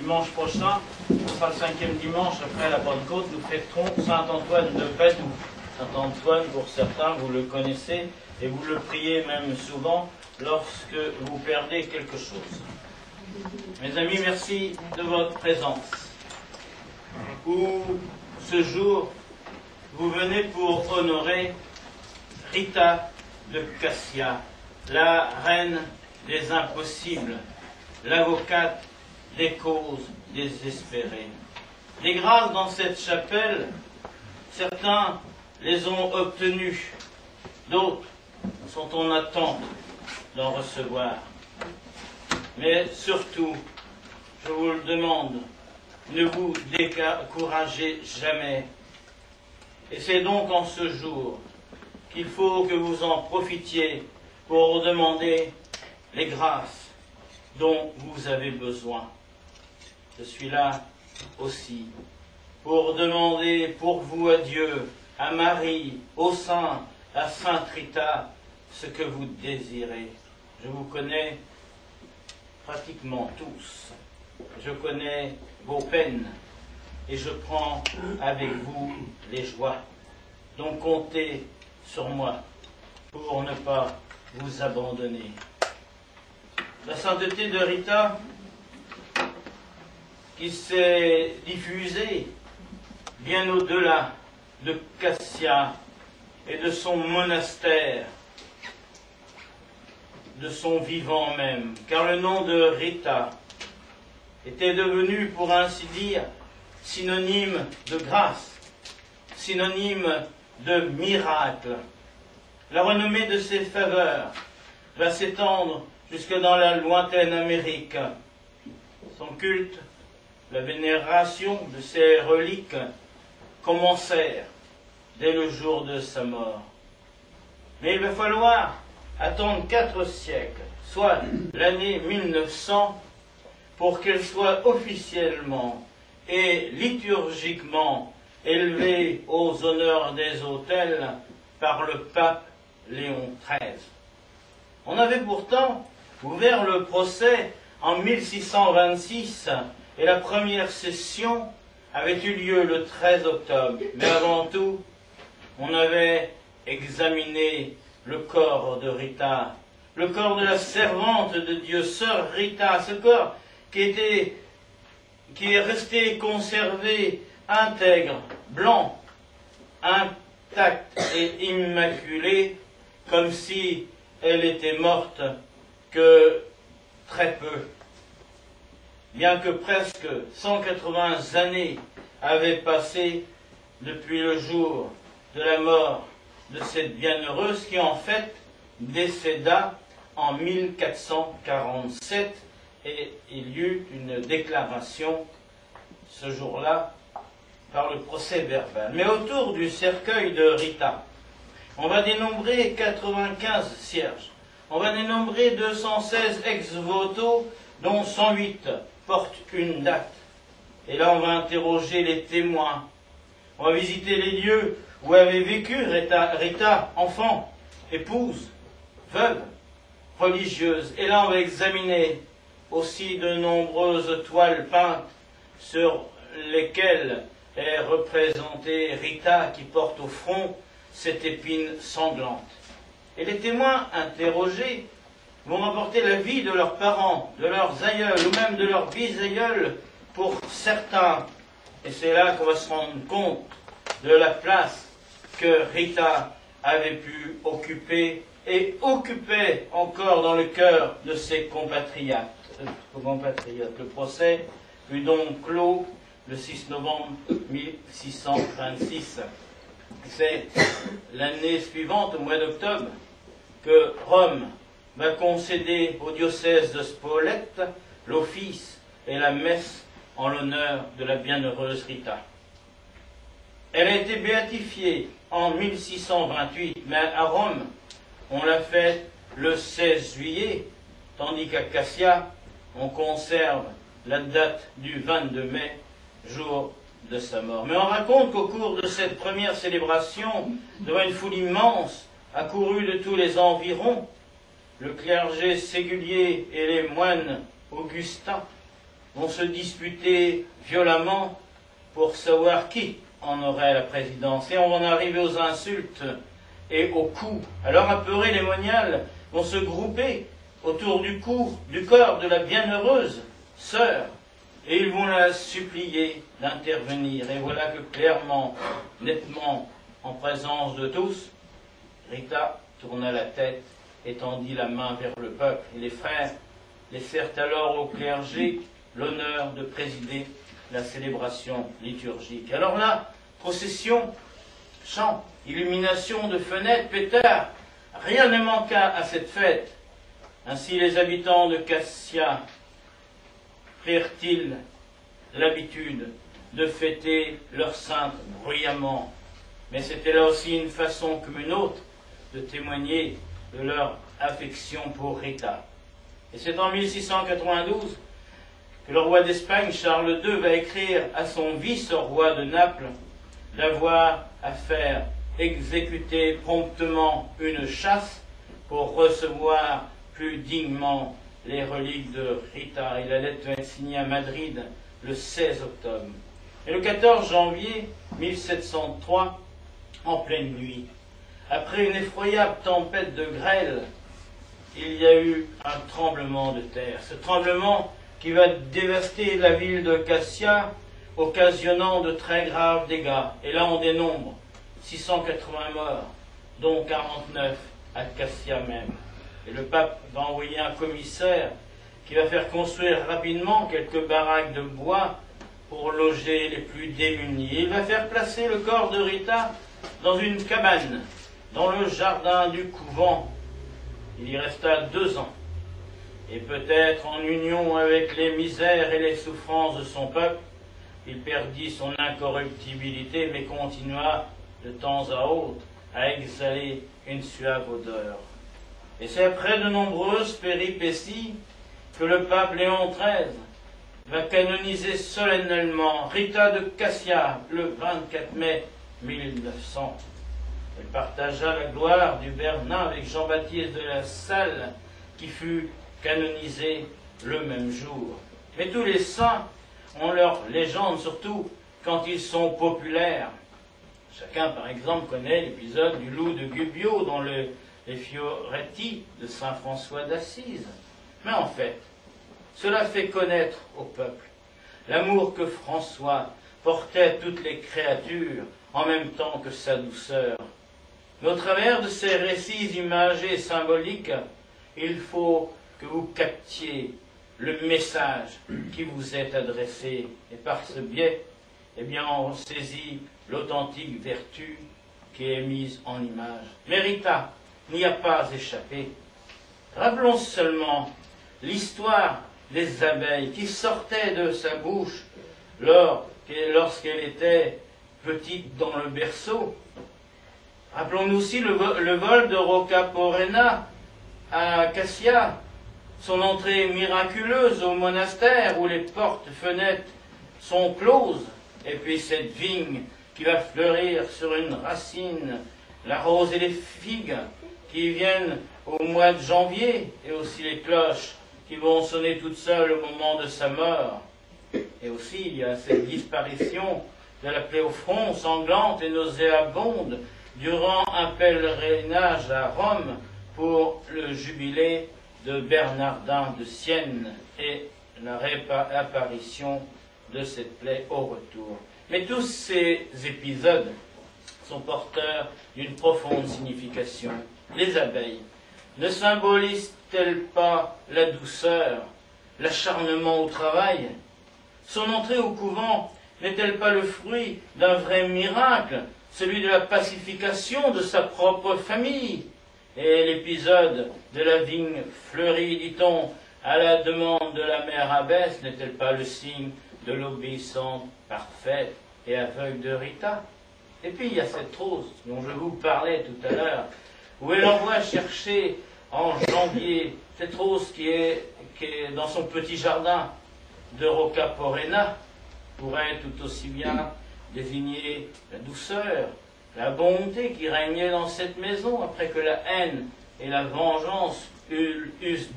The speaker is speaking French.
Dimanche prochain, ce sera le 5e dimanche après la Pentecôte, nous fêterons Saint-Antoine de Padoue. Saint-Antoine, pour certains, vous le connaissez et vous le priez même souvent lorsque vous perdez quelque chose. Mes amis, merci de votre présence. Ce jour, vous venez pour honorer Rita de Cassia, la reine des impossibles, l'avocate des causes désespérées. Des grâces dans cette chapelle, certains les ont obtenues, d'autres sont en attente d'en recevoir. Mais surtout, je vous le demande, ne vous découragez jamais. Et c'est donc en ce jour qu'il faut que vous en profitiez pour demander les grâces dont vous avez besoin. Je suis là aussi pour demander pour vous à Dieu, à Marie, au Saint, à Sainte Rita, ce que vous désirez. Je vous connais pratiquement tous. Je connais vos peines et je prends avec vous les joies. Donc comptez sur moi pour ne pas vous abandonner. La sainteté de Rita, qui s'est diffusée bien au-delà de Cassia et de son monastère, de son vivant même, car le nom de Rita était devenu, pour ainsi dire, synonyme de grâce, synonyme de miracle. La renommée de ses faveurs va s'étendre jusque dans la lointaine Amérique. Son culte, la vénération de ses reliques commencèrent dès le jour de sa mort. Mais il va falloir attendre 4 siècles, soit l'année 1900, pour qu'elle soit officiellement et liturgiquement élevée aux honneurs des autels par le pape Léon XIII. On avait pourtant ouvert le procès en 1626 et la première session avait eu lieu le 13 octobre. Mais avant tout, on avait examiné le corps de Rita, le corps de la servante de Dieu, sœur Rita, ce corps qui est resté conservé intègre, blanc, intact et immaculé, comme si elle était morte que très peu. Bien que presque 180 années avaient passé depuis le jour de la mort de cette bienheureuse qui en fait décéda en 1447 et il y eut une déclaration ce jour-là par le procès verbal. Mais autour du cercueil de Rita, on va dénombrer 95 cierges, on va dénombrer 216 ex-voto, dont 108 portent une date. Et là, on va interroger les témoins. On va visiter les lieux où avait vécu Rita, enfant, épouse, veuve, religieuse. Et là, on va examiner aussi de nombreuses toiles peintes sur lesquelles est représentée Rita qui porte au front cette épine sanglante. Et les témoins interrogés vont rapporter la vie de leurs parents, de leurs aïeuls ou même de leurs bisaïeuls pour certains. Et c'est là qu'on va se rendre compte de la place que Rita avait pu occuper et occupait encore dans le cœur de ses compatriotes. Le procès fut donc clos le 6 novembre 1626. C'est l'année suivante, au mois d'octobre, que Rome va concéder au diocèse de Spolète l'office et la messe en l'honneur de la bienheureuse Rita. Elle a été béatifiée en 1628, mais à Rome, on l'a fait le 16 juillet, tandis qu'à Cassia, on conserve la date du 22 mai, jour de sa mort. Mais on raconte qu'au cours de cette première célébration, devant une foule immense, accourue de tous les environs, le clergé séculier et les moines augustins vont se disputer violemment pour savoir qui en aurait la présidence. Et on va en arriver aux insultes et aux coups. Alors apeurés, les moniales vont se grouper autour du corps de la bienheureuse sœur, et ils vont la supplier d'intervenir. Et voilà que clairement, nettement, en présence de tous, Rita tourna la tête et tendit la main vers le peuple. Et les frères laissèrent alors au clergé l'honneur de présider la célébration liturgique. Alors là, procession, chants, illumination de fenêtres, pétards, rien ne manqua à cette fête. Ainsi les habitants de Cassia prirent-ils l'habitude de fêter leur sainte bruyamment. Mais c'était là aussi une façon comme une autre de témoigner de leur affection pour Rita. Et c'est en 1692 que le roi d'Espagne, Charles II, va écrire à son vice-roi de Naples d'avoir à faire exécuter promptement une chasse pour recevoir plus dignement les reliques de Rita. Et la lettre est signée à Madrid le 16 octobre. Et le 14 janvier 1703, en pleine nuit, après une effroyable tempête de grêle, il y a eu un tremblement de terre. Ce tremblement qui va dévaster la ville de Cassia, occasionnant de très graves dégâts. Et là, on dénombre 680 morts, dont 49 à Cassia même. Et le pape va envoyer un commissaire qui va faire construire rapidement quelques baraques de bois pour loger les plus démunis. Il va faire placer le corps de Rita dans une cabane, dans le jardin du couvent. Il y resta 2 ans. Et peut-être en union avec les misères et les souffrances de son peuple, il perdit son incorruptibilité, mais continua de temps à autre à exhaler une suave odeur. Et c'est après de nombreuses péripéties que le pape Léon XIII va canoniser solennellement Rita de Cassia le 24 mai 1900. Elle partagea la gloire du Bernin avec Jean-Baptiste de la Salle, qui fut canonisé le même jour. Mais tous les saints ont leur légende, surtout quand ils sont populaires. Chacun, par exemple, connaît l'épisode du loup de Gubbio dans les Fioretti de saint François d'Assise. Mais en fait, cela fait connaître au peuple l'amour que François portait à toutes les créatures, en même temps que sa douceur. Mais au travers de ces récits imagés et symboliques, il faut que vous captiez le message qui vous est adressé. Et par ce biais, on saisit l'authentique vertu qui est mise en image. Mais Rita n'y a pas échappé. Rappelons seulement l'histoire des abeilles qui sortaient de sa bouche lorsqu'elle était petite dans le berceau. Rappelons-nous aussi le vol de Rocca Porena à Cassia, son entrée miraculeuse au monastère où les portes-fenêtres sont closes, et puis cette vigne qui va fleurir sur une racine, la rose et les figues qui viennent au mois de janvier, et aussi les cloches qui vont sonner toutes seules au moment de sa mort. Et aussi il y a cette disparition de la plaie au front, sanglante et nauséabonde, durant un pèlerinage à Rome pour le jubilé de Bernardin de Sienne et la réapparition de cette plaie au retour. Mais tous ces épisodes sont porteurs d'une profonde signification. Les abeilles ne symbolisent-elles pas la douceur, l'acharnement au travail? Son entrée au couvent n'est-elle pas le fruit d'un vrai miracle, celui de la pacification de sa propre famille? Et l'épisode de la vigne fleurie, dit-on, à la demande de la mère abbesse, n'est-elle pas le signe de l'obéissance parfaite et aveugle de Rita? Et puis il y a cette rose dont je vous parlais tout à l'heure, où elle envoie chercher en janvier cette rose qui est dans son petit jardin de Rocca Porena, pourrait tout aussi bien désigner la douceur, la bonté qui régnait dans cette maison après que la haine et la vengeance eussent